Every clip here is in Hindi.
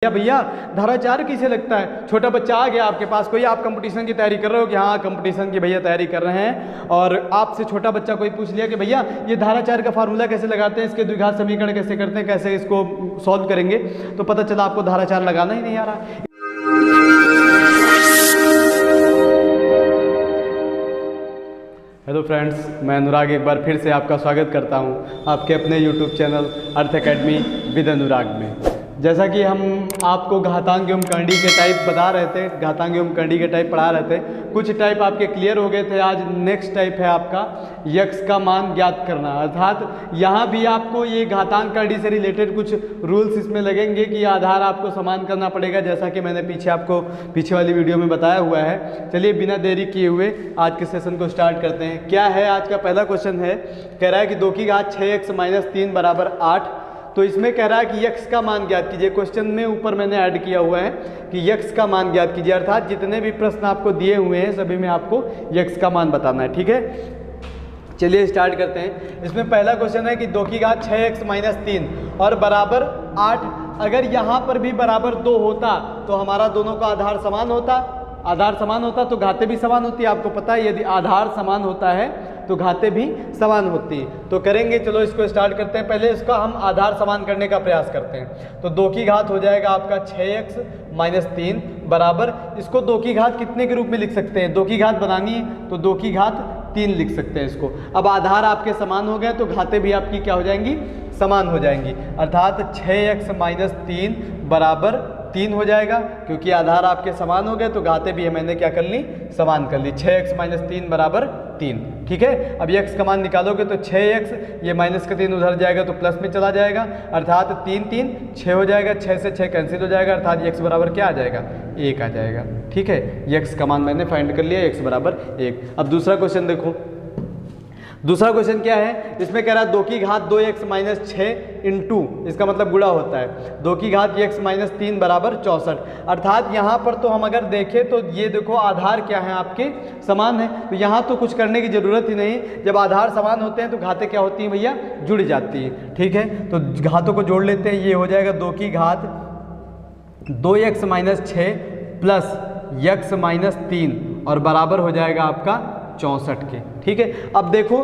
या भैया धाराचार किसे लगता है। छोटा बच्चा आ गया आपके पास, कोई आप कंपटीशन की तैयारी कर रहे हो कि हाँ कंपटीशन की भैया तैयारी कर रहे हैं, और आपसे छोटा बच्चा कोई पूछ लिया कि भैया ये धाराचार का फार्मूला कैसे लगाते हैं, इसके द्विघात समीकरण कैसे करते हैं, कैसे इसको सॉल्व करेंगे, तो पता चला आपको धाराचार लगाना ही नहीं आ रहा। हेलो फ्रेंड्स, मैं अनुराग एक बार फिर से आपका स्वागत करता हूं आपके अपने YouTube channel Arth academy with Anurag में। जैसा कि हम आपको घातांक एवं कर्ण के टाइप बता रहे थे, घातांक एवं कर्ण के टाइप पढ़ा रहे थे, कुछ टाइप आपके क्लियर हो गए थे। आज नेक्स्ट टाइप है आपका यक्स का मान ज्ञात करना, अर्थात यहाँ भी आपको ये घातांक कर्ण से रिलेटेड कुछ रूल्स इसमें लगेंगे कि आधार आपको समान करना पड़ेगा, जैसा कि मैंने पीछे वाली वीडियो में बताया हुआ है। चलिए बिना देरी किए हुए आज के सेशन को स्टार्ट करते हैं। क्या है आज का पहला क्वेश्चन है, कह रहा है कि 2 की घात 6x - 3 = 8। तो इसमें कह रहा है कि यक्स का मान ज्ञात कीजिए। क्वेश्चन में ऊपर मैंने ऐड किया हुआ है कि यक्स का मान ज्ञात कीजिए, अर्थात जितने भी प्रश्न आपको दिए हुए हैं सभी में आपको यक्स का मान बताना है। ठीक है, चलिए स्टार्ट करते हैं। इसमें पहला क्वेश्चन है कि 2 की घात 6x - 3 और बराबर 8। अगर यहाँ पर भी बराबर 2 होता तो हमारा दोनों का आधार समान होता, आधार समान होता तो घातें भी समान होती है। आपको पता है यदि आधार समान होता है तो घातें भी समान होती है। तो करेंगे, चलो इसको स्टार्ट करते हैं। पहले इसका हम आधार समान करने का प्रयास करते हैं। तो 2 की घात हो जाएगा आपका 6x - 3 बराबर, इसको 2 की घात कितने के रूप में लिख सकते हैं, 2 की घात बनानी है तो 2 की घात 3 लिख सकते हैं इसको। अब आधार आपके समान हो गए तो घातें भी आपकी क्या हो जाएंगी, समान हो जाएंगी, अर्थात 6x - 3 बराबर 3 हो जाएगा। क्योंकि आधार आपके समान हो गए तो घातें भी मैंने क्या कर ली, समान कर ली। 6x - 3 बराबर 3। ठीक है, अब x का मान निकालोगे तो 6x, ये माइनस का 3 उधर जाएगा तो प्लस में चला जाएगा, अर्थात 3 3 6 हो जाएगा, 6 से 6 कैंसिल हो जाएगा, अर्थात x बराबर क्या आ जाएगा, 1 आ जाएगा। ठीक है, x का मान मैंने फाइंड कर लिया, x बराबर 1। अब दूसरा क्वेश्चन देखो। दूसरा क्वेश्चन क्या है, इसमें कह रहा है 2 की घात 2x - 6 इंटू, इसका मतलब गुणा होता है 2 की घात x - 3 बराबर 64। अर्थात यहाँ पर तो हम अगर देखें तो ये देखो आधार क्या है आपके समान है, तो यहाँ तो कुछ करने की ज़रूरत ही नहीं। जब आधार समान होते हैं तो घातें क्या होती हैं भैया, जुड़ जाती हैं। ठीक है, तो घातों को जोड़ लेते हैं। ये हो जाएगा 2 की घात 2x - 6 प्लस x - 3 और बराबर हो जाएगा आपका 64 के। ठीक है, अब देखो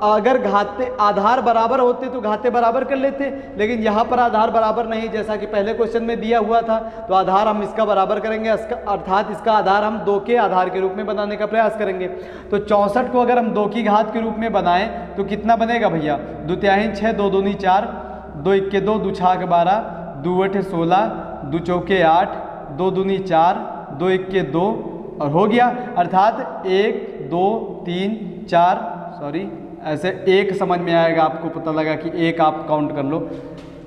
अगर घाते आधार बराबर होते तो घाते बराबर कर लेते, लेकिन यहाँ पर आधार बराबर नहीं, जैसा कि पहले क्वेश्चन में दिया हुआ था। तो आधार हम इसका बराबर करेंगे, अर्थात इसका आधार हम 2 के आधार के रूप में बनाने का प्रयास करेंगे। तो 64 को अगर हम 2 की घात के रूप में बनाएं तो कितना बनेगा भैया, 2 तिहाई 6, 2 दूनी 4, 2 1 2, 2 6 12, 2 8 16, 2 चौके 8, 2 दूनी 4, 2 1 2 और हो गया। अर्थात 1 2 3 4, सॉरी ऐसे 1 समझ में आएगा, आपको पता लगा कि 1 आप काउंट कर लो,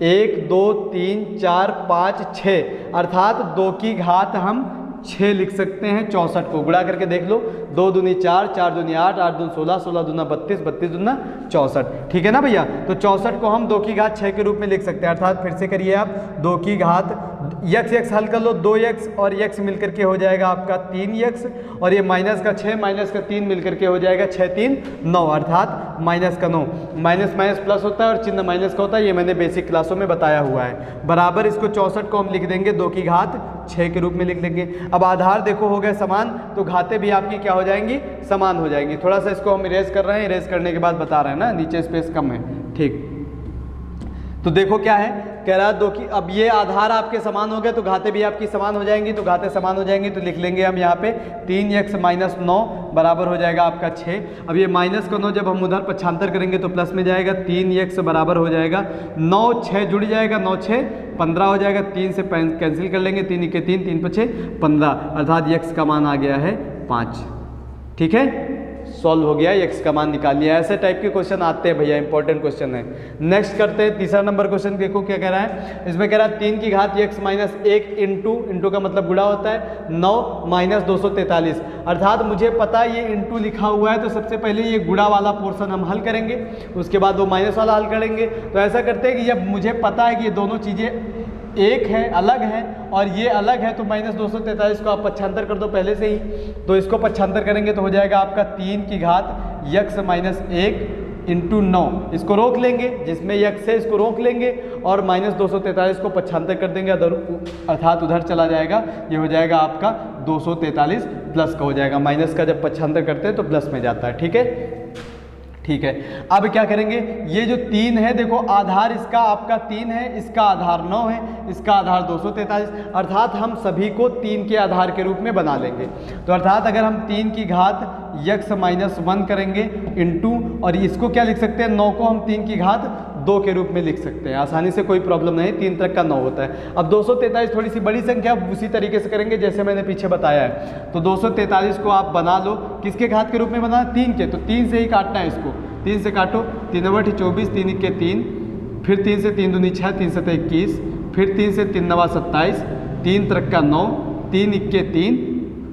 1 2 3 4 5 6, अर्थात 2 की घात हम 6 लिख सकते हैं। 64 को गुणा करके देख लो, 2 दूनी 4, 4 दूनी 8, 8 दूनी 16, 16 दूना 32, 32 दूना 64। ठीक है ना भैया, तो 64 को हम 2 की घात 6 के रूप में लिख सकते हैं। अर्थात फिर से करिए आप, 2 की घात x हल कर लो, 2x और x मिलकर के हो जाएगा आपका 3x, और ये माइनस का 6 माइनस का 3 मिलकर के हो जाएगा 6 3 9, अर्थात माइनस का 9। माइनस माइनस प्लस होता है और चिन्ह माइनस का होता है, ये मैंने बेसिक क्लासों में बताया हुआ है। बराबर इसको 64 को हम लिख देंगे 2 की घात 6 के रूप में लिख देंगे। अब आधार देखो हो गए समान, तो घातें भी आपकी क्या हो जाएंगी, समान हो जाएंगी। थोड़ा सा इसको हम इरेज कर रहे हैं, इरेज करने के बाद बता रहे हैं ना, नीचे स्पेस कम है। ठीक, तो देखो क्या है, कह रहा है 2 की, अब ये आधार आपके समान हो गए तो घातें भी आपकी समान हो जाएंगी। तो घातें समान हो जाएंगी तो लिख लेंगे हम यहाँ पे 3x - 9 बराबर हो जाएगा आपका 6। अब ये माइनस का 9 जब हम उधर पक्षांतर करेंगे तो प्लस में जाएगा, 3x बराबर हो जाएगा 9, 6 जुड़ जाएगा, 9 6 15 हो जाएगा, 3 से कैंसिल कर लेंगे, 3 1 3, 3 5 6 15, अर्थात x का मान आ गया है 5। ठीक है, सॉल्व हो गया, x का मान निकाल लिया। ऐसे टाइप के क्वेश्चन आते हैं भैया, इंपॉर्टेंट क्वेश्चन है। नेक्स्ट करते हैं तीसरा नंबर क्वेश्चन। देखो क्या कह रहा है, इसमें कह रहा है 3 की घात x - 1 इंटू का मतलब गुणा होता है 9 - 243। अर्थात मुझे पता है ये इंटू लिखा हुआ है, तो सबसे पहले ये गुणा वाला पोर्शन हम हल करेंगे, उसके बाद वो माइनस वाला हल करेंगे। तो ऐसा करते हैं कि जब मुझे पता है कि ये दोनों चीज़ें एक है, अलग है, और ये अलग है, तो -243 को आप पक्षांतर कर दो पहले से ही। तो इसको पक्षांतर करेंगे तो हो जाएगा आपका 3 की घात x - 1 इंटू 9, इसको रोक लेंगे, जिसमें यक्स है इसको रोक लेंगे और माइनस 243 को 95 कर देंगे, अर्थात उधर चला जाएगा, ये हो जाएगा आपका 243 प्लस का हो जाएगा। माइनस का जब 95 करते हैं तो प्लस में जाता है, ठीक है। ठीक है, अब क्या करेंगे, ये जो 3 है देखो, आधार इसका आपका 3 है, इसका आधार 9 है, इसका आधार 243, अर्थात हम सभी को 3 के आधार के रूप में बना लेंगे। तो अर्थात अगर हम 3 की घात यक्स माइनस 1 करेंगे इंटू, और इसको क्या लिख सकते हैं, 9 को हम 3 की घात 2 के रूप में लिख सकते हैं, आसानी से, कोई प्रॉब्लम नहीं, 3 तक का 9 होता है। अब 243 थोड़ी सी बड़ी संख्या, उसी तरीके से करेंगे जैसे मैंने पीछे बताया है। तो 243 को आप बना लो, किसके घात के रूप में बना, 3 के, तो 3 से ही काटना है इसको, 3 से काटो, 3 × 8 = 24, 3 × 1 = 3, फिर 3 से 3 दूनी 6, 3 × 7 = 21, फिर 3 से 3 × 9 = 27, 3 × 3 = 9, 3 × 1 = 3,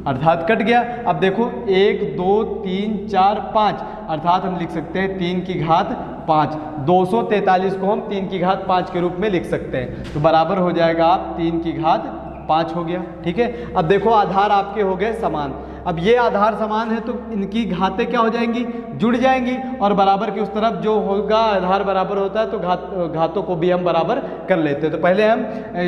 अर्थात कट गया। अब देखो 1 2 3 4 5, अर्थात हम लिख सकते हैं 3 की घात 5, 243 को हम 3 की घात 5 के रूप में लिख सकते हैं, तो बराबर हो जाएगा आप 3 की घात 5 हो गया, ठीक है। अब देखो आधार आपके हो गए समान, अब ये आधार समान है तो इनकी घातें क्या हो जाएंगी, जुड़ जाएंगी, और बराबर की उस तरफ जो होगा आधार बराबर होता है तो घातों को भी हम बराबर कर लेते हैं। तो पहले हम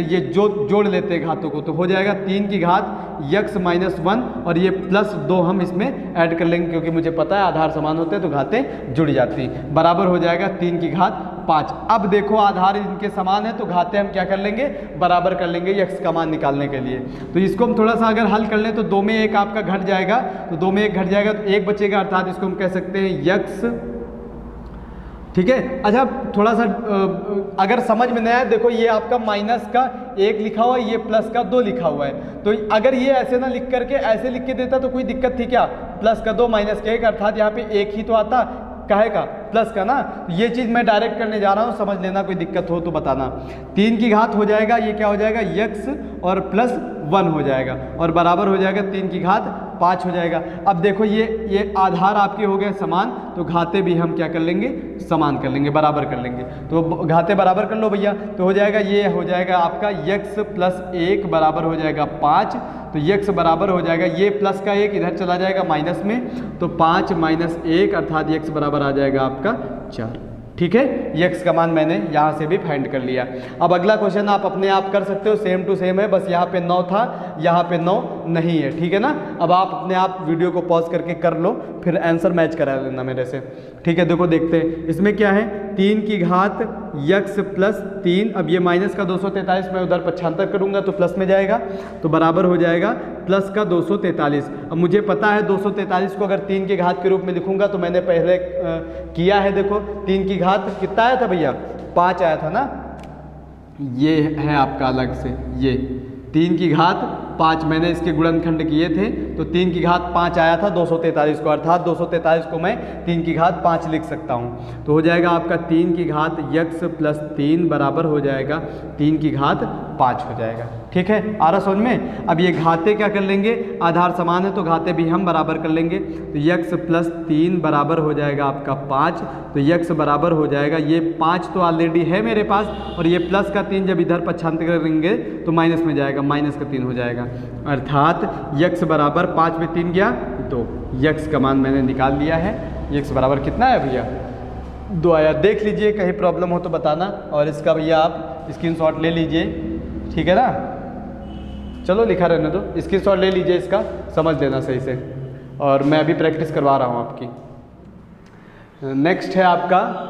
ये जोड़ लेते हैं घातों को, तो हो जाएगा 3 की घात यक्स माइनस 1 और ये प्लस 2 हम इसमें ऐड कर लेंगे, क्योंकि मुझे पता है आधार समान होते हैं तो घातें जुड़ जाती हैं, बराबर हो जाएगा 3 की घात 5। अब देखो आधार इनके समान है तो घातें हम क्या कर लेंगे, बराबर कर लेंगे यक्स का मान निकालने के लिए। तो इसको हम थोड़ा सा अगर हल कर लें तो 2 में 1 आपका घट जाएगा, तो 2 में 1 घट जाएगा तो 1 बचेगा, अर्थात इसको हम कह सकते हैं यक्स, ठीक है। अच्छा थोड़ा सा अगर समझ में नहीं आया, देखो ये आपका माइनस का 1 लिखा हुआ है, ये प्लस का 2 लिखा हुआ है, तो अगर ये ऐसे ना लिख करके ऐसे लिख के देता तो कोई दिक्कत थी क्या, प्लस का 2 माइनस का 1, अर्थात यहाँ पे 1 ही तो आता, काहे का, प्लस का ना, ये चीज़ मैं डायरेक्ट करने जा रहा हूँ, समझ लेना, कोई दिक्कत हो तो बताना। 3 की घात हो जाएगा, ये क्या हो जाएगा, यक्स और प्लस 1 हो जाएगा, और बराबर हो जाएगा 3 की घात 5 हो जाएगा। अब देखो ये आधार आपके हो गए समान, तो घाते भी हम क्या कर लेंगे, समान कर लेंगे, बराबर कर लेंगे, तो घाते बराबर कर लो भैया, तो हो जाएगा, ये हो जाएगा आपका यक्स प्लस 1 बराबर हो जाएगा 5, तो यक्स बराबर हो जाएगा, ये प्लस का 1 इधर चला जाएगा माइनस में, तो 5 - 1 अर्थात यक्स बराबर आ जाएगा आपका 4, ठीक है। यक्स का मान मैंने यहाँ से भी फाइंड कर लिया। अब अगला क्वेश्चन आप अपने आप कर सकते हो, सेम टू सेम है, बस यहाँ पे 9 था, यहाँ पे 9 नहीं है, ठीक है ना। अब आप अपने आप वीडियो को पॉज करके कर लो, फिर आंसर मैच करा लेना मेरे से, ठीक है। देखो देखते हैं इसमें क्या है, 3 की घात यक्स प्लस 3, अब ये माइनस का 243 मैं उधर 75 करूँगा तो प्लस में जाएगा, तो बराबर हो जाएगा प्लस का 243। अब मुझे पता है 243 को अगर 3 की घात के रूप में लिखूंगा तो मैंने पहले किया है, देखो 3 की घात कितना आया था भैया, 5 आया था ना, ये है आपका अलग से, ये 3 की घात 5 मैंने इसके गुणनखंड किए थे, तो 3 की घात 5 आया था 243 को, अर्थात 243 को मैं 3 की घात 5 लिख सकता हूँ, तो हो जाएगा आपका 3 की घात यक्स प्लस 3 बराबर हो जाएगा 3 की घात 5 हो जाएगा, ठीक है। आ रहा समझ में। अब ये घाते क्या कर लेंगे, आधार समान है तो घाते भी हम बराबर कर लेंगे, तो यक्स प्लस 3 बराबर हो जाएगा आपका 5, तो यक्स बराबर हो जाएगा, ये 5 तो ऑलरेडी है मेरे पास, और ये प्लस का 3 जब इधर 95 करेंगे तो माइनस में जाएगा, माइनस का 3 हो जाएगा, अर्थात यक्स बराबर 5 में 3 गया 2, यक्स का मान मैंने निकाल लिया है। यक्स बराबर कितना है भैया, 2 आया। देख लीजिए कहीं प्रॉब्लम हो तो बताना, और इसका भैया आप स्क्रीनशॉट ले लीजिए, ठीक है ना। चलो लिखा रहने दो, स्क्रीनशॉट ले लीजिए इसका, समझ लेना सही से, और मैं अभी प्रैक्टिस करवा रहा हूँ आपकी। नेक्स्ट है आपका,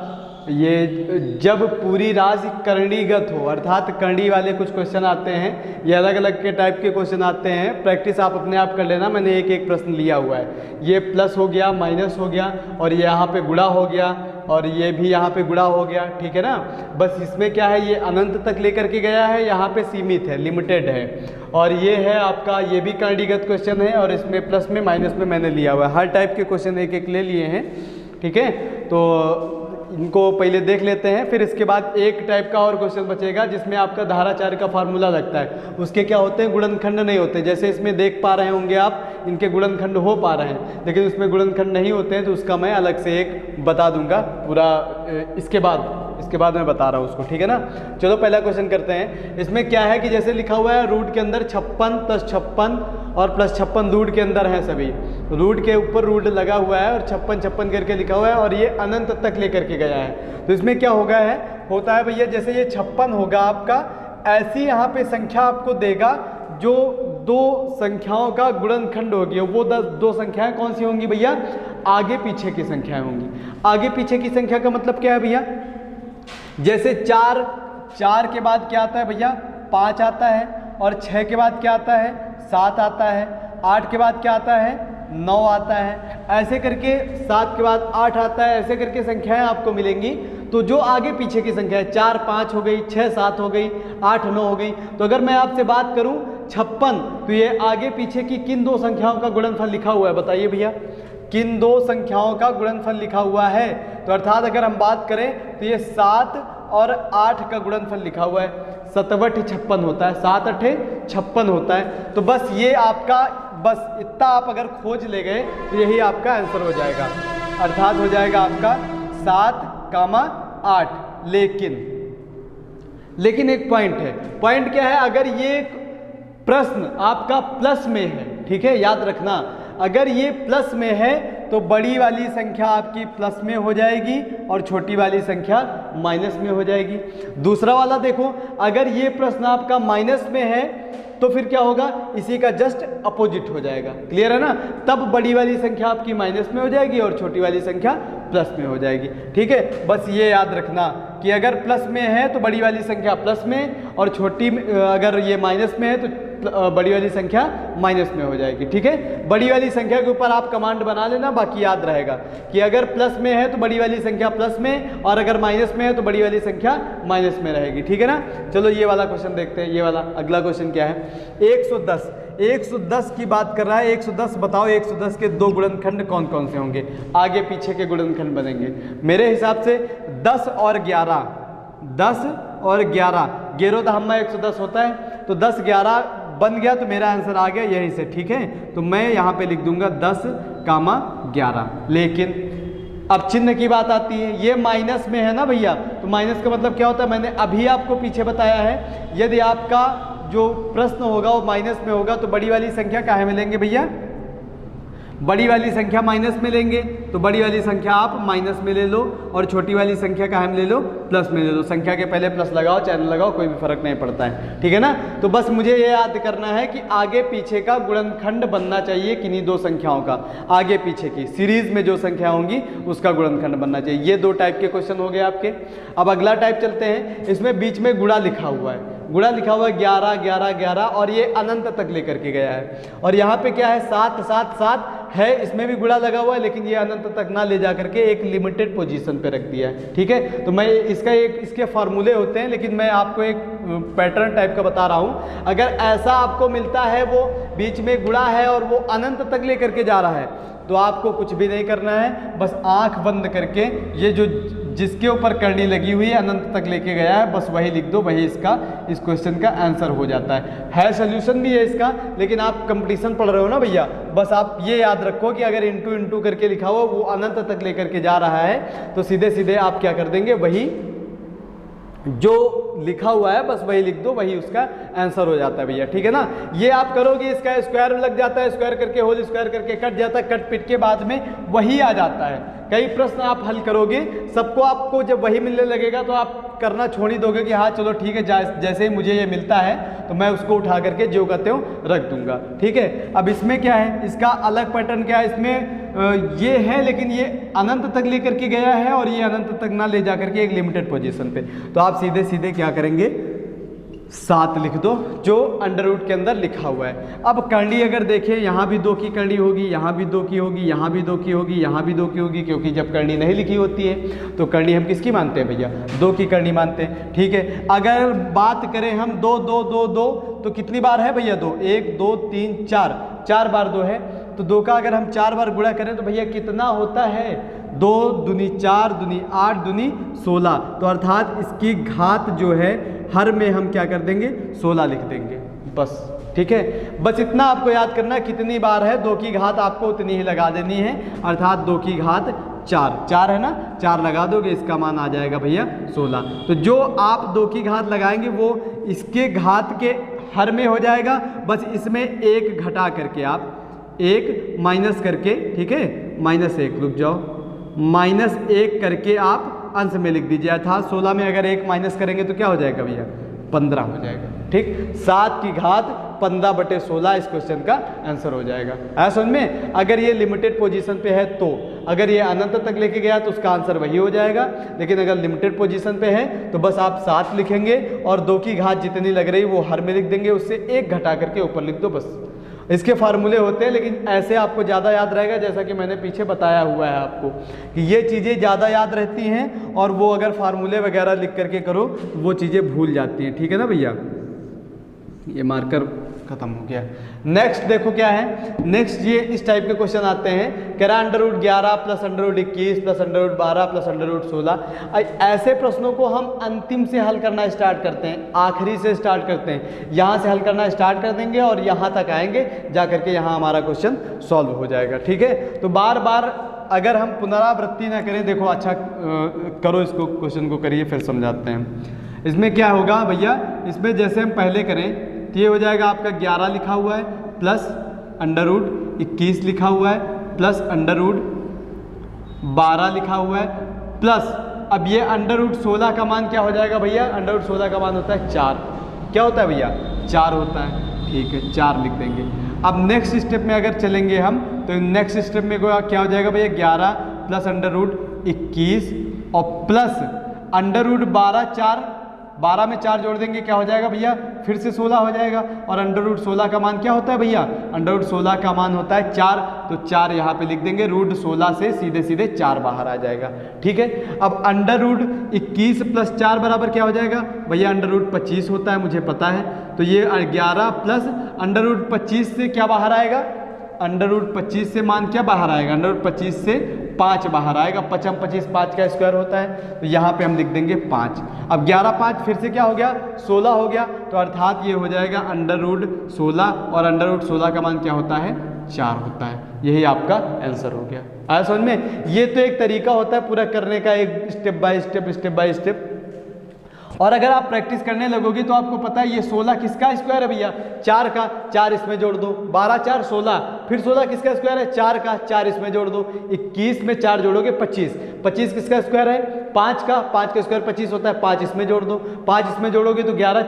ये जब पूरी राशि करणीगत हो, अर्थात करणी वाले कुछ क्वेश्चन आते हैं, ये अलग अलग के टाइप के क्वेश्चन आते हैं, प्रैक्टिस आप अपने आप कर लेना, मैंने एक एक प्रश्न लिया हुआ है। ये प्लस हो गया, माइनस हो गया, और ये यहाँ पे गुणा हो गया, और ये भी यहाँ पे गुणा हो गया, ठीक है ना। बस इसमें क्या है, ये अनंत तक लेकर के गया है, यहाँ पे सीमित है, लिमिटेड है, और ये है आपका, ये भी करणीगत क्वेश्चन है, और इसमें प्लस में माइनस में मैंने लिया हुआ है, हर टाइप के क्वेश्चन एक एक ले लिए हैं, ठीक है। तो इनको पहले देख लेते हैं, फिर इसके बाद एक टाइप का और क्वेश्चन बचेगा जिसमें आपका धाराचार्य का फार्मूला लगता है, उसके क्या होते हैं, गुणनखंड नहीं होते, जैसे इसमें देख पा रहे होंगे आप, इनके गुणनखंड हो पा रहे हैं, लेकिन उसमें गुणनखंड नहीं होते हैं, तो उसका मैं अलग से एक बता दूंगा पूरा, इसके बाद मैं बता रहा हूँ उसको, ठीक है ना। चलो पहला क्वेश्चन करते हैं। इसमें क्या है कि जैसे लिखा हुआ है रूट के अंदर 56 + 56 और प्लस 56 रूट के अंदर हैं सभी, रूट के ऊपर रूट लगा हुआ है और 56 करके लिखा हुआ है और ये अनंत तक लेकर के गया है। तो इसमें क्या होता है भैया, जैसे ये 56 होगा आपका, ऐसी यहाँ पे संख्या आपको देगा जो दो संख्याओं का गुणनखंड होगी। वो दो संख्याएं कौन सी होंगी भैया, आगे पीछे की संख्याएं होंगी। आगे पीछे की संख्या का मतलब क्या है भैया, जैसे 4 के बाद क्या आता है भैया, 5 आता है, और 6 के बाद क्या आता है, 7 आता है, 8 के बाद क्या आता है, 9 आता है, ऐसे करके 7 के बाद 8 आता है, ऐसे करके संख्याएं आपको मिलेंगी। तो जो आगे पीछे की संख्या है, 4 5 हो गई, 6 7 हो गई, 8 9 हो गई। तो अगर मैं आपसे बात करूं 56, तो ये आगे पीछे की किन दो संख्याओं का गुणनफल लिखा हुआ है, बताइए भैया, किन दो संख्याओं का गुणनफल लिखा हुआ है। तो अर्थात अगर हम बात करें तो ये 7 और 8 का गुणनफल लिखा हुआ है, 7 8 56 होता है, 7 8 56 होता है। तो बस ये आपका, बस इतना आप अगर खोज ले गए तो यही आपका आंसर हो जाएगा। अर्थात हो जाएगा आपका 7, 8। लेकिन एक पॉइंट है, पॉइंट क्या है, अगर ये प्रश्न आपका प्लस में है, ठीक है, याद रखना, अगर ये प्लस में है तो बड़ी वाली संख्या आपकी प्लस में हो जाएगी और छोटी वाली संख्या माइनस में हो जाएगी। दूसरा वाला देखो, अगर ये प्रश्न आपका माइनस में है तो फिर क्या होगा, इसी का जस्ट अपोजिट हो जाएगा। क्लियर है ना, तब बड़ी वाली संख्या आपकी माइनस में हो जाएगी और छोटी वाली संख्या प्लस में हो जाएगी। ठीक है, बस ये याद रखना कि अगर प्लस में है तो बड़ी वाली संख्या प्लस में, और छोटी अगर ये माइनस में है तो बड़ी वाली संख्या माइनस में हो जाएगी। ठीक है, बड़ी वाली संख्या के ऊपर आप कमांड बना लेना, बाकी याद रहेगा कि अगर प्लस में है तो बड़ी वाली संख्या प्लस में, और अगर माइनस में है तो बड़ी वाली संख्या माइनस में रहेगी। ठीक है ना, चलो ये वाला क्वेश्चन देखते हैं। ये वाला अगला क्वेश्चन क्या है, 110 की बात कर रहा है। 110 बताओ, 110 के दो गुणनखंड कौन कौन से होंगे, आगे पीछे के गुणनखंड बनेंगे। मेरे हिसाब से 10 और 11, 10 और 11, 11 तो हमारा 110 होता है, तो 10 11 बन गया, तो मेरा आंसर आ गया यहीं से। ठीक है, तो मैं यहाँ पे लिख दूंगा 10, 11। लेकिन अब चिन्ह की बात आती है, ये माइनस में है ना भैया, तो माइनस का मतलब क्या होता है, मैंने अभी आपको पीछे बताया है, यदि आपका जो प्रश्न होगा वो माइनस में होगा तो बड़ी वाली संख्या काहे में लेंगे भैया, बड़ी वाली संख्या माइनस में लेंगे, तो बड़ी वाली संख्या आप माइनस में ले लो और छोटी वाली संख्या काहे में ले लो, प्लस में ले लो। संख्या के पहले प्लस लगाओ चाहे न लगाओ, कोई भी फर्क नहीं पड़ता है। ठीक है ना, तो बस मुझे ये याद करना है कि आगे पीछे का गुणनखंड बनना चाहिए किन्हीं दो संख्याओं का, आगे पीछे की सीरीज में जो संख्या होंगी उसका गुणनखंड बनना चाहिए। ये दो टाइप के क्वेश्चन हो गए आपके। अब अगला टाइप चलते हैं, इसमें बीच में गुणा लिखा हुआ है, गुणा लिखा हुआ है 11 11 11, और ये अनंत तक लेकर के गया है। और यहाँ पे क्या है, 7 7 7 है, इसमें भी गुणा लगा हुआ है, लेकिन ये अनंत तक ना ले जा करके एक लिमिटेड पोजीशन पे रख दिया है। ठीक है, तो मैं इसके फार्मूले होते हैं, लेकिन मैं आपको एक पैटर्न टाइप का बता रहा हूँ। अगर ऐसा आपको मिलता है, वो बीच में गुणा है और वो अनंत तक लेकर के जा रहा है, तो आपको कुछ भी नहीं करना है, बस आंख बंद करके ये जो जिसके ऊपर करनी लगी हुई है अनंत तक लेके गया है, बस वही लिख दो, वही इस क्वेश्चन का आंसर हो जाता है। सोल्यूशन भी है इसका, लेकिन आप कंपटीशन पढ़ रहे हो ना भैया, बस आप ये याद रखो कि अगर इंटू इंटू करके लिखा हो वो अनंत तक लेकर के जा रहा है, तो सीधे सीधे आप क्या कर देंगे, वही जो लिखा हुआ है बस वही लिख दो, वही उसका आंसर हो जाता है भैया। ठीक है ना, ये आप करोगे, इसका स्क्वायर लग जाता है, स्क्वायर करके होल स्क्वायर करके कट जाता है, कट पिट के बाद में वही आ जाता है। कई प्रश्न आप हल करोगे, सबको आपको जब वही मिलने लगेगा तो आप करना छोड़ ही दोगे कि हाँ चलो ठीक है, जैसे ही मुझे ये मिलता है तो मैं उसको उठा करके जो कहते हो रख दूंगा। ठीक है, अब इसमें क्या है, इसका अलग पैटर्न क्या है, इसमें ये है लेकिन ये अनंत तक लेकर के गया है और ये अनंत तक ना ले जा करके एक लिमिटेड पोजीशन पे, तो आप सीधे सीधे क्या करेंगे, 7 लिख दो जो अंडर रूट के अंदर लिखा हुआ है। अब करनी अगर देखें, यहाँ भी 2 की करनी होगी, यहाँ भी 2 की होगी, यहाँ भी 2 की होगी, यहाँ भी 2 की होगी, क्योंकि जब करनी नहीं लिखी होती है तो करनी हम किसकी मानते हैं भैया, 2 की करनी मानते हैं। ठीक है, अगर बात करें हम 2 2 2 2 तो कितनी बार है भैया, 2 1 2 3 4, 4 बार 2 है, तो 2 का अगर हम 4 बार गुणा करें तो भैया कितना होता है, 2 दूनी 4 दूनी 8 दूनी 16, तो अर्थात इसकी घात जो है हर में हम क्या कर देंगे, 16 लिख देंगे बस। ठीक है, बस इतना आपको याद करना है, कितनी बार है 2 की घात आपको उतनी ही लगा देनी है, अर्थात 2 की घात 4 है ना, 4 लगा दोगे, इसका मान आ जाएगा भैया 16। तो जो आप 2 की घात लगाएंगे वो इसके घात के हर में हो जाएगा, बस इसमें एक घटा करके आप एक माइनस करके, ठीक है, -1 रुक जाओ, -1 करके आप अंश में लिख दीजिए। अर्थात 16 में अगर 1 माइनस करेंगे तो क्या हो जाएगा भैया, 15 हो जाएगा। ठीक, 7 की घात 15/16 इस क्वेश्चन का आंसर हो जाएगा। ऐसा समझ में? अगर ये लिमिटेड पोजीशन पे है तो, अगर ये अनंत तक लेके गया तो उसका आंसर वही हो जाएगा, लेकिन अगर लिमिटेड पोजीशन पे है तो बस आप 7 लिखेंगे और 2 की घात जितनी लग रही वो हर में लिख देंगे, उससे 1 घटा करके ऊपर लिख दो बस। इसके फार्मूले होते हैं, लेकिन ऐसे आपको ज़्यादा याद रहेगा, जैसा कि मैंने पीछे बताया हुआ है आपको कि ये चीज़ें ज़्यादा याद रहती हैं और वो अगर फार्मूले वगैरह लिख करके करो तो वो चीज़ें भूल जाती हैं। ठीक है ना भैया, ये मार्कर खत्म हो गया। नेक्स्ट देखो क्या है, नेक्स्ट ये इस टाइप के क्वेश्चन आते हैं, कह रहा √11 + √21 + √12 + √16। ऐसे प्रश्नों को हम अंतिम से हल करना स्टार्ट करते हैं, आखिरी से स्टार्ट करते हैं। यहाँ से हल करना स्टार्ट कर देंगे और यहाँ तक आएंगे, जा करके यहाँ हमारा क्वेश्चन सॉल्व हो जाएगा। ठीक है, तो बार बार अगर हम पुनरावृत्ति ना करें, देखो अच्छा करो इसको, क्वेश्चन को करिए फिर समझाते हैं। इसमें क्या होगा भैया, इसमें जैसे हम पहले करें तो ये हो जाएगा आपका 11 लिखा हुआ है प्लस √21 लिखा हुआ है प्लस √12 लिखा हुआ है प्लस, अब ये √16 का मान क्या हो जाएगा भैया, √16 का मान होता है 4। क्या होता है भैया, 4 होता है। ठीक है, 4 लिख देंगे। अब नेक्स्ट स्टेप में अगर चलेंगे हम तो नेक्स्ट स्टेप में क्या हो जाएगा भैया, 11 प्लस √21 और प्लस √12, 4, 12 में 4 जोड़ देंगे, क्या हो जाएगा भैया, फिर से 16 हो जाएगा। और √16 का मान क्या होता है भैया, √16 का मान होता है 4, तो 4 यहाँ पे लिख देंगे, √16 से सीधे सीधे 4 बाहर आ जाएगा। ठीक है, अब √21 + 4 बराबर क्या हो जाएगा भैया, √25 होता है, मुझे पता है। तो ये 11 प्लस √25 से क्या बाहर आएगा, √25 से मान क्या बाहर आएगा, √25 से 5 बाहर आएगा। 5 × 25 5 का स्क्वायर होता है, तो यहाँ पे हम लिख देंगे 5। अब 11 5 फिर से क्या हो गया, 16 हो गया, तो अर्थात ये हो जाएगा √16 और √16 का मान क्या होता है, 4 होता है। यही आपका आंसर हो गया। आया समझ में? ये तो एक तरीका होता है पूरा करने का, एक स्टेप बाय स्टेप। और अगर आप प्रैक्टिस करने लगोगे तो आपको पता है ये 16 किसका स्क्वायर है भैया, 4 का, 4 इसमें जोड़ दो, 12 4 16, फिर 16 किसका स्क्वायर है, 4 का, 4 इसमें जोड़ दो, 21 में 4 जोड़ोगे 25, 25 किसका स्क्वायर है, 5 का, 5 का स्क्वायर 25 होता है, 5 इसमें जोड़ दो, 5 इसमें जोड़ोगे तो 11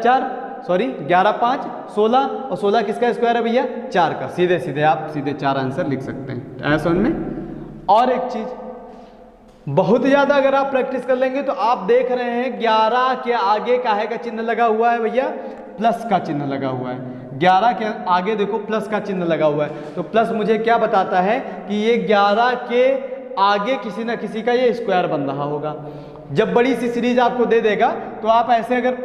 5 16, और 16 किसका स्क्वायर है भैया, 4 का। सीधे सीधे आप सीधे 4 आंसर लिख सकते हैं। आया समझ में? और एक चीज़, बहुत ज़्यादा अगर आप प्रैक्टिस कर लेंगे तो आप देख रहे हैं 11 के आगे काहे का चिन्ह लगा हुआ है भैया, प्लस का चिन्ह लगा हुआ है। 11 के आगे देखो प्लस का चिन्ह लगा हुआ है, तो प्लस मुझे क्या बताता है कि ये 11 के आगे किसी ना किसी का ये स्क्वायर बन रहा होगा। जब बड़ी सी सीरीज आपको दे देगा तो आप ऐसे अगर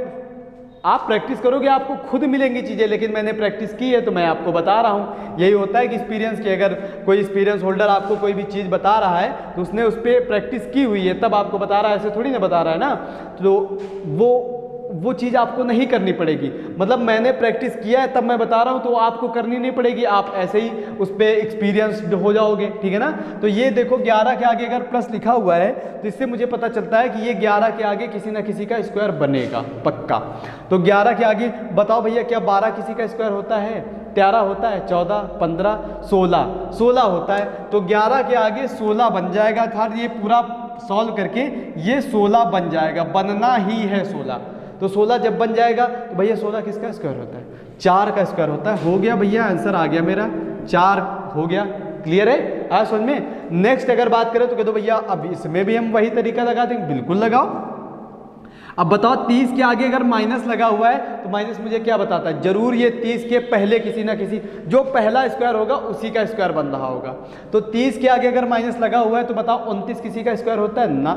आप प्रैक्टिस करोगे आपको खुद मिलेंगी चीज़ें, लेकिन मैंने प्रैक्टिस की है तो मैं आपको बता रहा हूँ। यही होता है कि एक्सपीरियंस की, अगर कोई एक्सपीरियंस होल्डर आपको कोई भी चीज़ बता रहा है तो उसने उस पर प्रैक्टिस की हुई है तब आपको बता रहा है, ऐसे थोड़ी ना बता रहा है ना। तो वो चीज़ आपको नहीं करनी पड़ेगी, मतलब मैंने प्रैक्टिस किया है तब मैं बता रहा हूँ, तो आपको करनी नहीं पड़ेगी, आप ऐसे ही उस पर एक्सपीरियंस्ड हो जाओगे। ठीक है ना? तो ये देखो 11 के आगे अगर प्लस लिखा हुआ है तो इससे मुझे पता चलता है कि ये 11 के आगे किसी ना किसी का स्क्वायर बनेगा पक्का। तो 11 के आगे बताओ भैया, क्या 12 किसी का स्क्वायर होता है, 13 होता है, 14 15 16 होता है, तो 11 के आगे 16 बन जाएगा। अर्थात ये पूरा सॉल्व करके ये 16 बन जाएगा, बनना ही है 16। तो 16 जब बन जाएगा तो भैया 16 किसका स्क्वायर होता है, 4 का स्क्वायर होता है। हो गया भैया, आंसर आ गया मेरा, 4 हो गया। क्लियर है? आया समझ में? नेक्स्ट अगर बात करें तो कह दो भैया अब इसमें भी हम वही तरीका लगा देंगे, बिल्कुल लगाओ। अब बताओ 30 के आगे अगर माइनस लगा हुआ है तो माइनस मुझे क्या बताता है, जरूर ये 30 के पहले किसी ना किसी जो पहला स्क्वायर होगा उसी का स्क्वायर बन रहा होगा। तो 30 के आगे अगर माइनस लगा हुआ है तो बताओ 29 किसी का स्क्वायर होता है ना,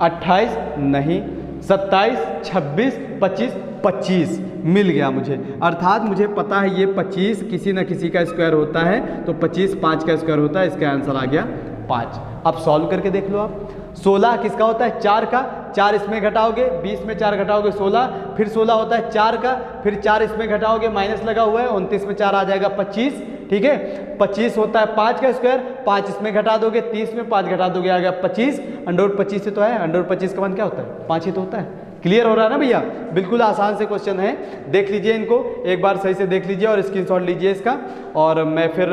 28 नहीं, 27 26 25 25 मिल गया मुझे। अर्थात मुझे पता है ये 25 किसी न किसी का स्क्वायर होता है, तो 25 5 का स्क्वायर होता है, इसका आंसर आ गया 5। अब सॉल्व करके देख लो आप। 16 किसका होता है, 4 का, 4 इसमें घटाओगे, 20 में 4 घटाओगे 16, फिर 16 होता है 4 का, फिर 4 इसमें घटाओगे, माइनस लगा हुआ है, 29 में 4 आ जाएगा 25। ठीक है, 25 होता है 5 का स्क्वायर, 5 इसमें घटा दोगे, 30 में 5 घटा दोगे, आ गया 25। अंडर रूट 25 से तो है, अंडर रूट 25 का मान क्या होता है, 5 ही तो होता है। क्लियर हो रहा है ना भैया? बिल्कुल आसान से क्वेश्चन है, देख लीजिए इनको एक बार सही से देख लीजिए और स्क्रीनशॉट लीजिए इसका। और मैं फिर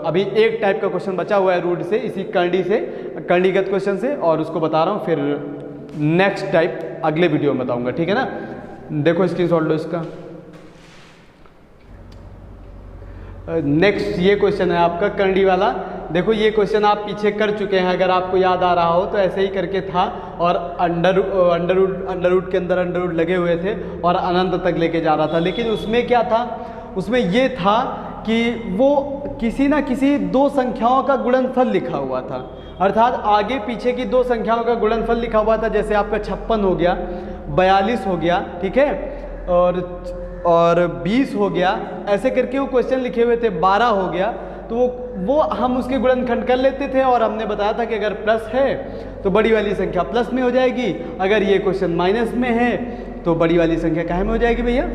अभी एक टाइप का क्वेश्चन बचा हुआ है रूट से, इसी कर्णीगत क्वेश्चन से, और उसको बता रहा हूँ, फिर नेक्स्ट टाइप अगले वीडियो में बताऊँगा, ठीक है ना? देखो स्क्रीनशॉट लो इसका। नेक्स्ट ये क्वेश्चन है आपका करंडी वाला। देखो ये क्वेश्चन आप पीछे कर चुके हैं, अगर आपको याद आ रहा हो तो ऐसे ही करके था, और अंडर रूट के अंदर अंडर रूट लगे हुए थे और अनंत तक लेके जा रहा था। लेकिन उसमें क्या था, उसमें ये था कि वो किसी ना किसी दो संख्याओं का गुणनफल लिखा हुआ था, अर्थात आगे पीछे की दो संख्याओं का गुणनफल लिखा हुआ था। जैसे आपका 56 हो गया, 42 हो गया, ठीक है, और 20 हो गया, ऐसे करके वो क्वेश्चन लिखे हुए थे। 12 हो गया, तो वो हम उसके गुणनखंड कर लेते थे, और हमने बताया था कि अगर प्लस है तो बड़ी वाली संख्या प्लस में हो जाएगी, अगर ये क्वेश्चन माइनस में है तो बड़ी वाली संख्या काहे में हो जाएगी भैया?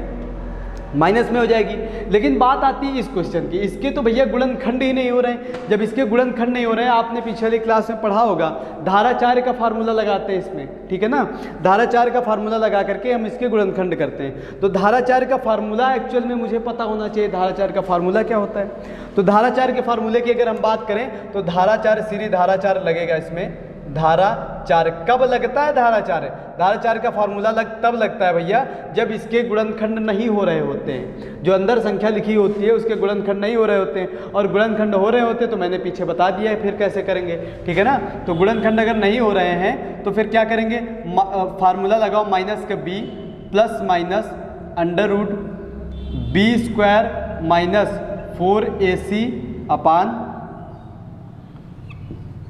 माइनस में हो जाएगी। लेकिन बात आती है इस क्वेश्चन की, इसके तो भैया गुणनखंड ही नहीं हो रहे हैं। जब इसके गुणनखंड नहीं हो रहे हैं, आपने पिछले क्लास में पढ़ा होगा, धाराचार्य का फार्मूला लगाते हैं इसमें, ठीक है ना? धाराचार्य का फार्मूला लगा करके हम इसके गुणनखंड करते हैं। तो धाराचार्य का फार्मूला एक्चुअल में मुझे पता होना चाहिए, धाराचार्य का फार्मूला क्या होता है। तो धाराचार्य के फार्मूले की अगर हम बात करें तो धाराचार्य सीरीज धाराचार्य लगेगा इसमें। धाराचार्य कब लगता है? धाराचार्य का फार्मूला तब लगता है भैया जब इसके गुणनखंड नहीं हो रहे होते हैं। जो अंदर संख्या लिखी होती है उसके गुणनखंड नहीं हो रहे होते हैं, और गुणनखंड हो रहे होते हैं तो मैंने पीछे बता दिया है फिर कैसे करेंगे, ठीक है ना? तो गुणनखंड अगर नहीं हो रहे हैं तो फिर क्या करेंगे? फार्मूला लगाओ माइनस का b plus minus under root b square minus 4ac upon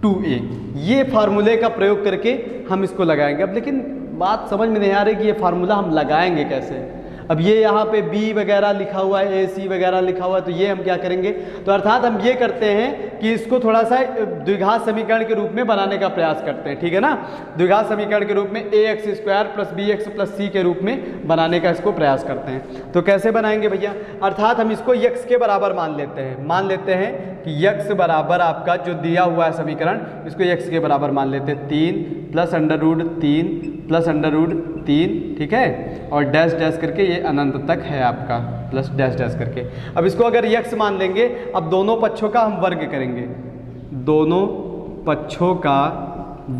2a। ये फार्मूले का प्रयोग करके हम इसको लगाएंगे। अब लेकिन बात समझ में नहीं आ रही कि ये फार्मूला हम लगाएंगे कैसे। अब ये यहाँ पे b वगैरह लिखा हुआ है, ac वगैरह लिखा हुआ है, तो ये हम क्या करेंगे? तो अर्थात हम ये करते हैं कि इसको थोड़ा सा द्विघात समीकरण के रूप में बनाने का प्रयास करते हैं, ठीक है ना? द्विघात समीकरण के रूप में ax square plus bx plus c के रूप में बनाने का इसको प्रयास करते हैं। तो कैसे बनाएंगे भैया? अर्थात हम इसको x के बराबर मान लेते हैं कि x बराबर आपका जो दिया हुआ है समीकरण, इसको x के बराबर मान लेते हैं 3 plus under root 3 plus under root 3, ठीक है, और डैश डैश करके ये अनंत तक है आपका, प्लस डैश डैश करके। अब इसको अगर x मान लेंगे, अब दोनों पक्षों का हम वर्ग करेंगे, दोनों पक्षों का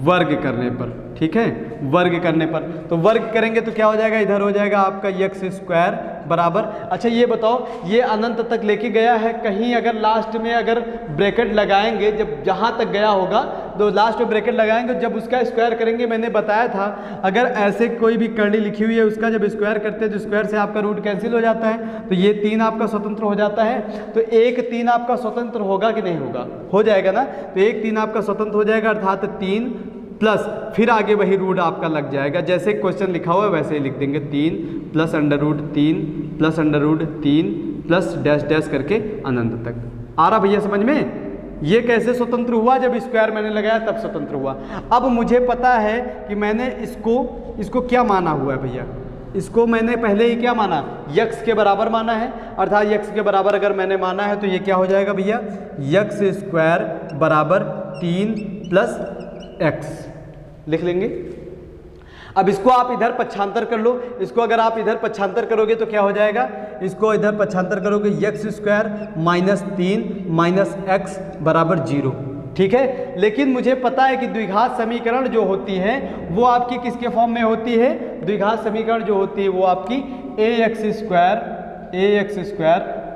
वर्ग करने पर, ठीक है, वर्ग करने पर, तो वर्ग करेंगे तो क्या हो जाएगा? इधर हो जाएगा आपका x स्क्वायर बराबर। अच्छा ये बताओ, ये अनंत तक लेके गया है, कहीं अगर लास्ट में अगर ब्रैकेट लगाएंगे, जब जहाँ तक गया होगा तो लास्ट में ब्रैकेट लगाएंगे, जब उसका स्क्वायर करेंगे, मैंने बताया था अगर ऐसे कोई भी कर्णी लिखी हुई है उसका जब स्क्वायर करते हैं तो स्क्वायर से आपका रूट कैंसिल हो जाता है, तो ये 3 आपका स्वतंत्र हो जाता है। तो 1 3 आपका स्वतंत्र होगा कि नहीं होगा? हो जाएगा ना? तो 1 3 आपका स्वतंत्र हो जाएगा, अर्थात 3 प्लस फिर आगे वही रूट आपका लग जाएगा, जैसे क्वेश्चन लिखा हुआ है वैसे ही लिख देंगे, 3 plus under root 3 plus under root 3 plus dash dash करके अनंत तक। आ रहा भैया समझ में? ये कैसे स्वतंत्र हुआ? जब स्क्वायर मैंने लगाया तब स्वतंत्र हुआ। अब मुझे पता है कि मैंने इसको क्या माना हुआ है भैया, इसको मैंने पहले ही क्या माना? x के बराबर माना है, अर्थात x के बराबर अगर मैंने माना है तो ये क्या हो जाएगा भैया? x स्क्वायर बराबर 3 प्लस x लिख लेंगे। अब इसको आप इधर पक्षांतर कर लो, इसको अगर आप इधर पक्षांतर करोगे तो क्या हो जाएगा? इसको इधर पक्षांतर करोगे x square minus 3 minus x बराबर 0, ठीक है। लेकिन मुझे पता है कि द्विघात समीकरण जो होती है वो आपकी किसके फॉर्म में होती है? द्विघात समीकरण जो होती है वो आपकी ax square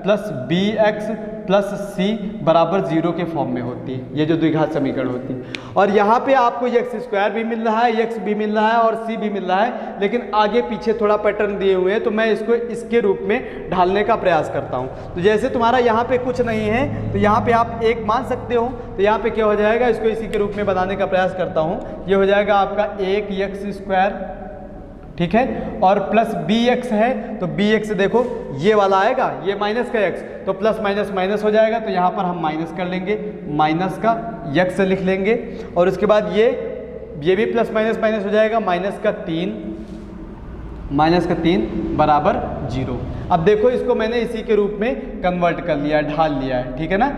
plus bx plus c बराबर 0 के फॉर्म में होती है, ये जो द्विघात समीकरण होती है। और यहाँ पे आपको x स्क्वायर भी मिल रहा है, x भी मिल रहा है और c भी मिल रहा है, लेकिन आगे पीछे थोड़ा पैटर्न दिए हुए हैं तो मैं इसको इसके रूप में ढालने का प्रयास करता हूँ। तो जैसे तुम्हारा यहाँ पे कुछ नहीं है तो यहाँ पे आप 1 मान सकते हो, तो यहाँ पे क्या हो जाएगा? इसको इसी के रूप में बनाने का प्रयास करता हूँ। ये हो जाएगा आपका 1x स्क्वायर, ठीक है, और प्लस bx है तो bx देखो ये वाला आएगा, ये माइनस का x, तो प्लस माइनस माइनस हो जाएगा, तो यहाँ पर हम माइनस कर लेंगे, माइनस का x लिख लेंगे, और उसके बाद ये भी प्लस माइनस माइनस हो जाएगा, माइनस का 3 बराबर 0। अब देखो इसको मैंने इसी के रूप में कन्वर्ट कर लिया है, ढाल लिया है, ठीक है ना?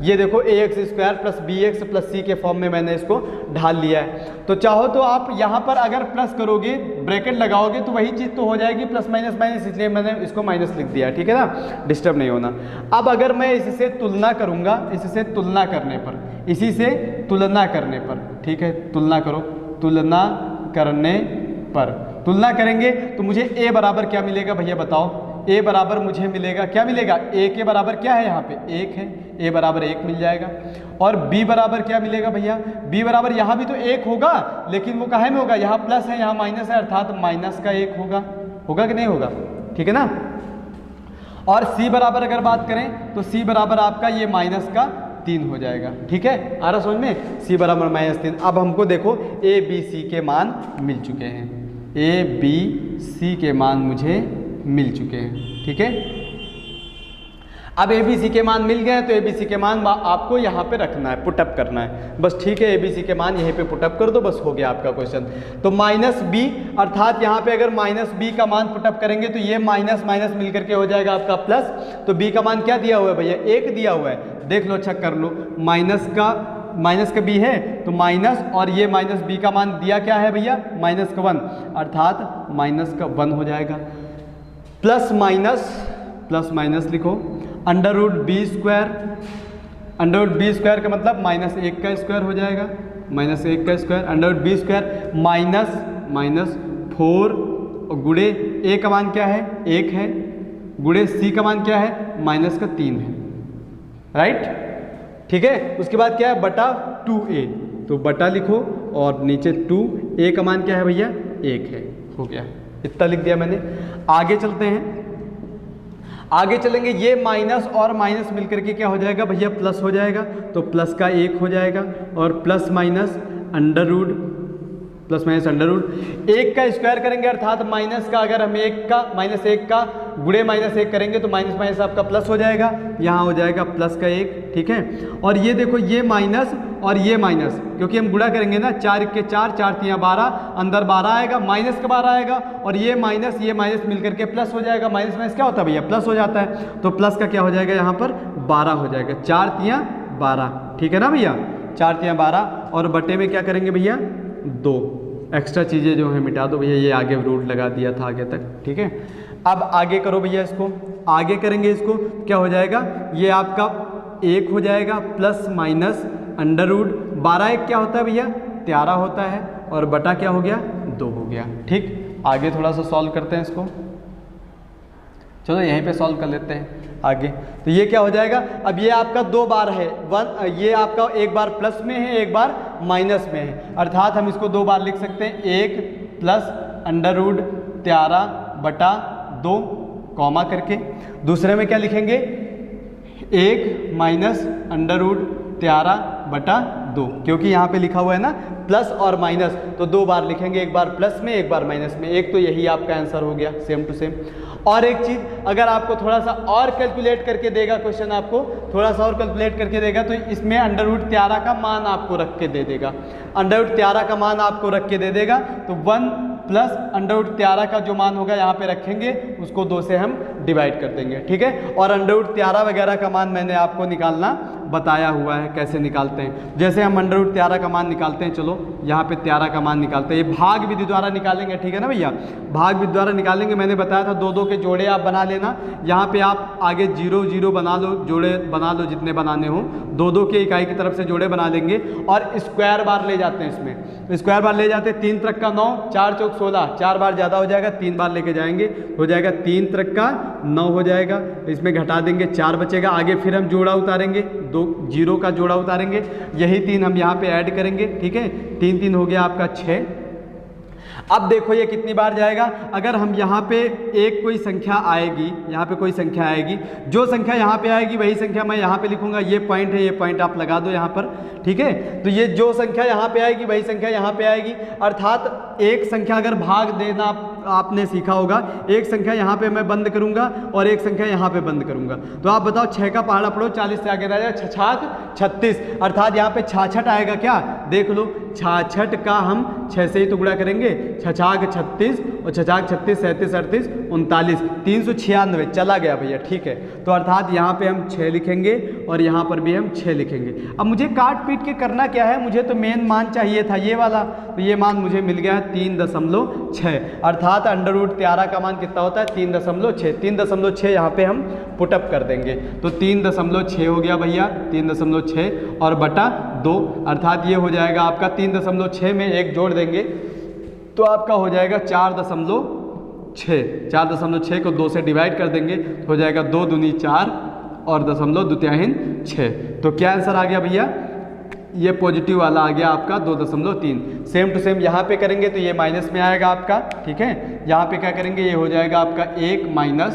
ये देखो ax² plus bx plus c के फॉर्म में मैंने इसको ढाल लिया है। तो चाहो तो आप यहाँ पर अगर प्लस करोगे, ब्रैकेट लगाओगे तो वही चीज़ तो हो जाएगी, प्लस माइनस माइनस, इसलिए मैंने इसको माइनस लिख दिया, ठीक है ना, डिस्टर्ब नहीं होना। अब अगर मैं इससे तुलना करूँगा, इससे तुलना करने पर, इसी से तुलना करने पर, ठीक है, तुलना करो, तुलना करने पर, तुलना करेंगे तो मुझे a बराबर क्या मिलेगा भैया बताओ? a बराबर मुझे मिलेगा, क्या मिलेगा? a के बराबर क्या है यहाँ पे? 1 है, a बराबर 1 मिल जाएगा। और b बराबर क्या मिलेगा भैया? b बराबर यहाँ भी तो 1 होगा, लेकिन वो काहे में होगा? यहाँ प्लस है, यहाँ माइनस है, अर्थात माइनस का 1 होगा, होगा कि नहीं होगा? ठीक है ना। और c बराबर अगर बात करें तो c बराबर आपका ये माइनस का 3 हो जाएगा, ठीक है, आ रहा समझ में? c बराबर -3। अब हमको देखो a b c के मान मिल चुके हैं, a b c के मान मुझे मिल चुके हैं, ठीक है। अब ए बी सी के मान मिल गए हैं तो ए बी सी के मान आपको यहाँ पे रखना है, पुटअप करना है, बस, ठीक है। ए बी सी के मान यहीं पे पुटअप कर दो, बस हो गया आपका क्वेश्चन। तो -b, अर्थात यहाँ पे अगर -b का मान पुटअप करेंगे तो ये माइनस माइनस मिल करके हो जाएगा आपका प्लस। तो b का मान क्या दिया हुआ है भैया? 1 दिया हुआ है, देख लो, अच्छा कर लो, माइनस का b है तो माइनस, और ये -b का मान दिया क्या है भैया? -1, अर्थात -1 हो जाएगा। प्लस माइनस लिखो, √b², √b² का मतलब -1 का स्क्वायर हो जाएगा, -1 का स्क्वायर, √b² माइनस 4 गुणे a का मान क्या है? 1 है, गुणे c का मान क्या है? -3 है, राइट, ठीक है। उसके बाद क्या है? बटा 2a, तो बटा लिखो और नीचे 2, a का मान क्या है भैया? 1 है, हो गया, इतना लिख दिया मैंने। आगे चलते हैं, आगे चलेंगे, ये माइनस और माइनस मिलकर के क्या हो जाएगा भैया? प्लस हो जाएगा, तो प्लस का 1 हो जाएगा, और प्लस माइनस अंडर रूट 1 का स्क्वायर करेंगे, अर्थात माइनस का, अगर हम -1 का गुणे -1 करेंगे तो माइनस माइनस आपका प्लस हो जाएगा, यहाँ हो जाएगा प्लस का 1, ठीक है। और ये देखो, ये माइनस और ये माइनस, क्योंकि हम गुणा करेंगे ना, 4 के 4, 4 3 12, अंदर 12 आएगा, माइनस का 12 आएगा, और ये माइनस मिलकर के प्लस हो जाएगा। माइनस माइनस क्या होता है भैया? प्लस हो जाता है, तो प्लस का क्या हो जाएगा यहाँ पर? 12 हो जाएगा, 4 3 12, ठीक है ना भैया, 4 3 12, और बटे में क्या करेंगे भैया? 2, एक्स्ट्रा चीज़ें जो है मिटा दो भैया, ये आगे रूट लगा दिया था आगे तक, ठीक है। अब आगे करो भैया, इसको आगे करेंगे, इसको क्या हो जाएगा? ये आपका 1 हो जाएगा, प्लस माइनस अंडर रूट 12, 1 क्या होता है भैया? 13 होता है, और बटा क्या हो गया? 2 हो गया, ठीक। आगे थोड़ा सा सॉल्व करते हैं इसको, चलो यहीं पे सॉल्व कर लेते हैं आगे। तो ये क्या हो जाएगा? अब ये आपका 2 बार है, ये आपका 1 बार प्लस में है, 1 बार माइनस में है, अर्थात हम इसको 2 बार लिख सकते हैं, 1 प्लस अंडर रूट 13 बटा 2 कॉमा करके। दूसरे में क्या लिखेंगे? 1 माइनस अंडर रूट 13 बटा 2, क्योंकि यहाँ पे लिखा हुआ है ना प्लस और माइनस, तो 2 बार लिखेंगे, 1 बार प्लस में, 1 बार माइनस में, एक तो यही आपका आंसर हो गया, सेम टू सेम। और एक चीज़, अगर आपको थोड़ा सा और कैलकुलेट करके देगा क्वेश्चन, आपको थोड़ा सा और कैलकुलेट करके देगा, तो इसमें अंडर रूट 13 का मान आपको रख के दे देगा, अंडर रूट 13 का मान आपको रख के दे देगा, तो 1 प्लस अंडर रूट 13 का जो मान होगा यहाँ पे रखेंगे, उसको 2 से हम डिवाइड कर देंगे, ठीक है। और अंडर रूट 13 वगैरह का मान मैंने आपको निकालना बताया हुआ है, कैसे निकालते हैं। जैसे हम अंडर रूट 13 का मान निकालते हैं, चलो यहाँ पे 13 का मान निकालते हैं, ये भाग विधि द्वारा निकालेंगे, ठीक है ना भैया, भाग विधि द्वारा निकालेंगे। मैंने बताया था 2 2 के जोड़े आप बना लेना, यहाँ पे आप आगे 0 0 बना लो, जोड़े बना लो जितने बनाने हो, 2 2 के इकाई की तरफ से जोड़े बना लेंगे, और स्क्वायर बार ले जाते हैं, इसमें स्क्वायर बार ले जाते हैं, 3 त्रिक का 9, 4 चौक 16, 4 बार ज़्यादा हो जाएगा, 3 बार लेके जाएंगे, हो जाएगा 3 त्रिक का 9 हो जाएगा, इसमें घटा देंगे, 4 बचेगा, आगे फिर हम जोड़ा उतारेंगे, 2 0 का जोड़ा उतारेंगे, यही 3 हम यहाँ पे ऐड करेंगे, ठीक है, 3 3 हो गया आपका 6। अब देखो ये कितनी बार जाएगा, अगर हम यहाँ पे एक कोई संख्या आएगी, यहाँ पे कोई संख्या आएगी, जो संख्या यहाँ पे आएगी वही संख्या मैं यहाँ पे लिखूंगा, ये पॉइंट है, ये पॉइंट आप लगा दो यहाँ पर, ठीक है। तो ये जो संख्या यहाँ पे आएगी वही संख्या यहाँ पे आएगी, अर्थात एक संख्या अगर भाग देना आपने सीखा होगा, एक संख्या यहाँ पे मैं बंद करूँगा और एक संख्या यहाँ पे बंद करूँगा। तो आप बताओ 6 का पहाड़ा पढ़ो, 40 से आगे रह जाए, छछाक 36, अर्थात यहाँ पे 66 आएगा क्या, देख लो 66 का हम 6 से ही तो गुणा करेंगे, छछाक 36 और छछाक 36, 37, 38, 39, 396 चला गया भैया, ठीक है। तो अर्थात यहाँ पे हम 6 लिखेंगे और यहाँ पर भी हम 6 लिखेंगे। अब मुझे काट पीट के करना क्या है, मुझे तो मेन मान चाहिए था ये वाला, तो ये मान मुझे मिल गया है 3.6, अर्थात √13 का मान कितना होता है 3.6, 3.6 यहाँ पे हम पुटअप कर देंगे। तो 3.6 हो गया भैया, 3.6 और बटा 2, अर्थात ये हो जाएगा आपका 3.6 में 1 जोड़ देंगे तो आपका हो जाएगा 4.6, 4.6 को 2 से डिवाइड कर देंगे तो हो जाएगा 2 दूनी 4 और 2.6। तो क्या आंसर आ गया भैया, ये पॉजिटिव वाला आ गया आपका 2.3। सेम टू सेम यहाँ पे करेंगे तो ये माइनस में आएगा आपका, ठीक है। यहाँ पे क्या करेंगे, ये हो जाएगा आपका 1 माइनस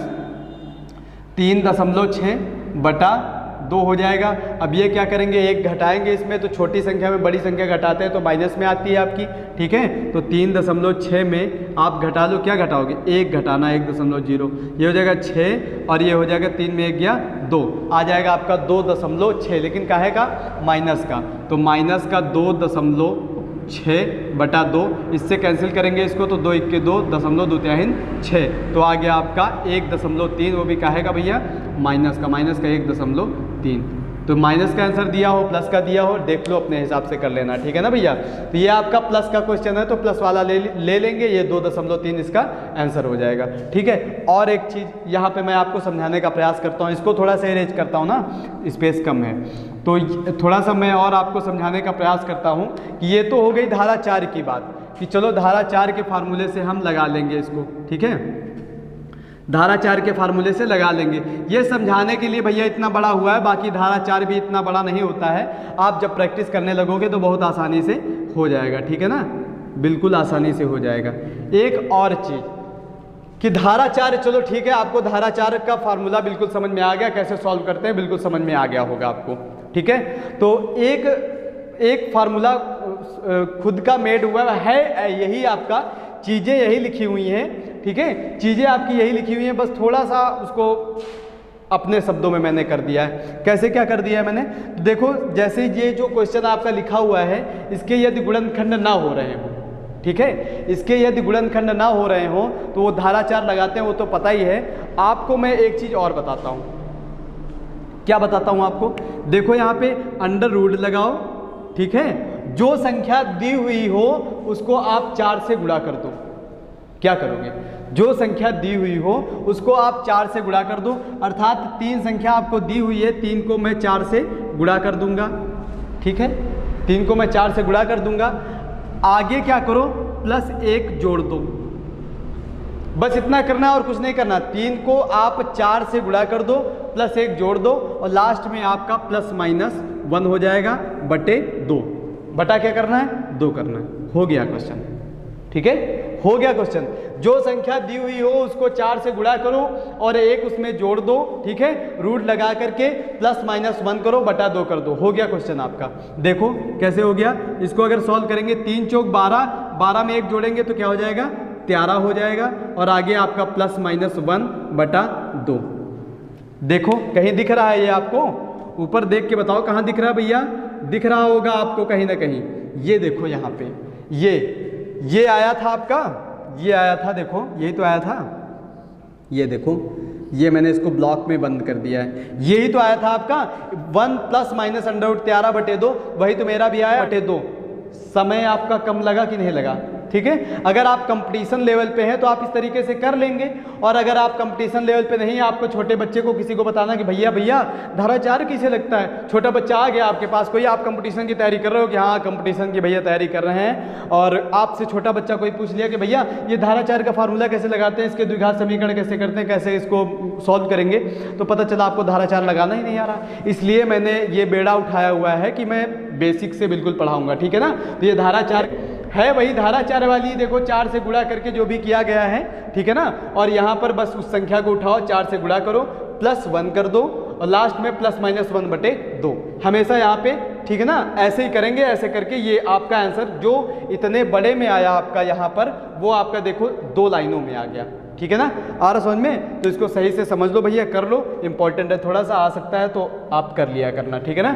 3.6 बटा 2 हो जाएगा। अब ये क्या करेंगे, 1 घटाएंगे इसमें, तो छोटी संख्या में बड़ी संख्या घटाते हैं तो माइनस में आती है आपकी, ठीक है। तो 3.6 में आप घटा लो, क्या घटाओगे, 1 घटाना 1.0, ये हो जाएगा 6 और ये हो जाएगा 3 में 1 गया 2, आ जाएगा आपका 2.6, लेकिन काहे का, माइनस का, तो माइनस का 2.6 बटा 2, इससे कैंसिल करेंगे इसको तो 2 1 के 2, 2.6, तो आ गया आपका 1.3, वो भी काहे का भैया, माइनस का 1.3। तो माइनस का आंसर दिया हो, प्लस का दिया हो, देख लो अपने हिसाब से कर लेना, ठीक है ना भैया। तो ये आपका प्लस का क्वेश्चन है तो प्लस वाला ले लेंगे, ये 2.3 इसका आंसर हो जाएगा, ठीक है। और एक चीज़ यहाँ पे मैं आपको समझाने का प्रयास करता हूँ, इसको थोड़ा सा अरेंज करता हूँ ना, स्पेस कम है तो थोड़ा सा मैं और आपको समझाने का प्रयास करता हूँ कि ये तो हो गई धारा 4 की बात, कि चलो धारा 4 के फार्मूले से हम लगा लेंगे इसको, ठीक है, धारा 4 के फार्मूले से लगा लेंगे। ये समझाने के लिए भैया इतना बड़ा हुआ है, बाकी धारा 4 भी इतना बड़ा नहीं होता है, आप जब प्रैक्टिस करने लगोगे तो बहुत आसानी से हो जाएगा, ठीक है ना, बिल्कुल आसानी से हो जाएगा। एक और चीज़ कि धारा 4, चलो ठीक है, आपको धारा 4 का फार्मूला बिल्कुल समझ में आ गया, कैसे सॉल्व करते हैं बिल्कुल समझ में आ गया होगा आपको, ठीक है। तो एक फार्मूला खुद का मेड हुआ है, यही आपका चीज़ें यही लिखी हुई हैं, ठीक है, चीज़ें आपकी यही लिखी हुई हैं, बस थोड़ा सा उसको अपने शब्दों में मैंने कर दिया है। कैसे क्या कर दिया है मैंने, देखो जैसे ये जो क्वेश्चन आपका लिखा हुआ है, इसके यदि गुणनखंड ना हो रहे हो, ठीक है, इसके यदि गुणनखंड ना हो रहे हो तो वो धारा 4 लगाते हैं, वो तो पता ही है। आपको मैं एक चीज़ और बताता हूँ, क्या बताता हूँ आपको, देखो यहाँ पे अंडर रूट लगाओ, ठीक है, जो संख्या दी हुई हो उसको आप 4 से गुणा कर दो। क्या करोगे, जो संख्या दी हुई हो उसको आप 4 से गुणा कर दो, अर्थात 3 संख्या आपको दी हुई है, 3 को मैं 4 से गुणा कर दूंगा, ठीक है, 3 को मैं 4 से गुणा कर दूंगा। आगे क्या करो, +1 जोड़ दो, बस इतना करना और कुछ नहीं करना। 3 को आप 4 से गुणा कर दो, +1 जोड़ दो और लास्ट में आपका ±1 हो जाएगा बटे 2। बटा क्या करना है, 2 करना है, हो गया क्वेश्चन, ठीक है, हो गया क्वेश्चन। जो संख्या दी हुई हो उसको 4 से गुणा करो और 1 उसमें जोड़ दो, ठीक है, रूट लगा करके +-1 करो, बटा 2 कर दो, हो गया क्वेश्चन आपका। देखो कैसे हो गया, इसको अगर सॉल्व करेंगे 3 चौक 12, 12 में 1 जोड़ेंगे तो क्या हो जाएगा, 13 हो जाएगा और आगे आपका +-1 बटा 2। देखो कहीं दिख रहा है ये आपको, ऊपर देख के बताओ कहाँ दिख रहा है भैया, दिख रहा होगा आपको कहीं ना कहीं। ये देखो यहाँ पे ये आया था आपका, ये आया था, देखो यही तो आया था, ये देखो ये मैंने इसको ब्लॉक में बंद कर दिया है, यही तो आया था आपका 1 ± √13 बटे 2, वही तो मेरा भी आया बटे 2। समय आपका कम लगा कि नहीं लगा, ठीक है। अगर आप कंपटीशन लेवल पे हैं तो आप इस तरीके से कर लेंगे, और अगर आप कंपटीशन लेवल पे नहीं, आपको छोटे बच्चे को किसी को बताना कि भैया भैया धारा 4 किसे लगता है, छोटा बच्चा आ गया आपके पास, कोई आप कंपटीशन की तैयारी कर रहे हो कि हाँ कंपटीशन की भैया तैयारी कर रहे हैं, और आपसे छोटा बच्चा कोई पूछ लिया कि भैया ये धारा 4 का फार्मूला कैसे लगाते हैं, इसके द्विघात समीकरण कैसे करते हैं, कैसे इसको सॉल्व करेंगे, तो पता चला आपको धारा 4 लगाना ही नहीं आ रहा। इसलिए मैंने ये बेड़ा उठाया हुआ है कि मैं बेसिक से बिल्कुल पढ़ाऊँगा, ठीक है ना। तो ये धारा 4 है वही धारा 4 वाली, देखो 4 से गुणा करके जो भी किया गया है, ठीक है ना, और यहाँ पर बस उस संख्या को उठाओ, 4 से गुणा करो, +1 कर दो और लास्ट में +-1 बटे 2। हमेशा यहाँ पे ठीक है ना, ऐसे ही करेंगे, ऐसे करके ये आपका आंसर जो इतने बड़े में आया आपका यहाँ पर, वो आपका देखो 2 लाइनों में आ गया। ठीक है ना, आ रहा समझ में? तो इसको सही से समझ लो भैया, कर लो, इंपॉर्टेंट है, थोड़ा सा आ सकता है तो आप कर लिया करना। ठीक है ना,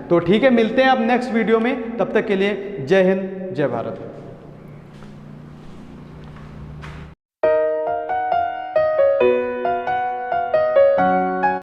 तो ठीक है, मिलते हैं अब नेक्स्ट वीडियो में, तब तक के लिए जय हिंद जय भारत।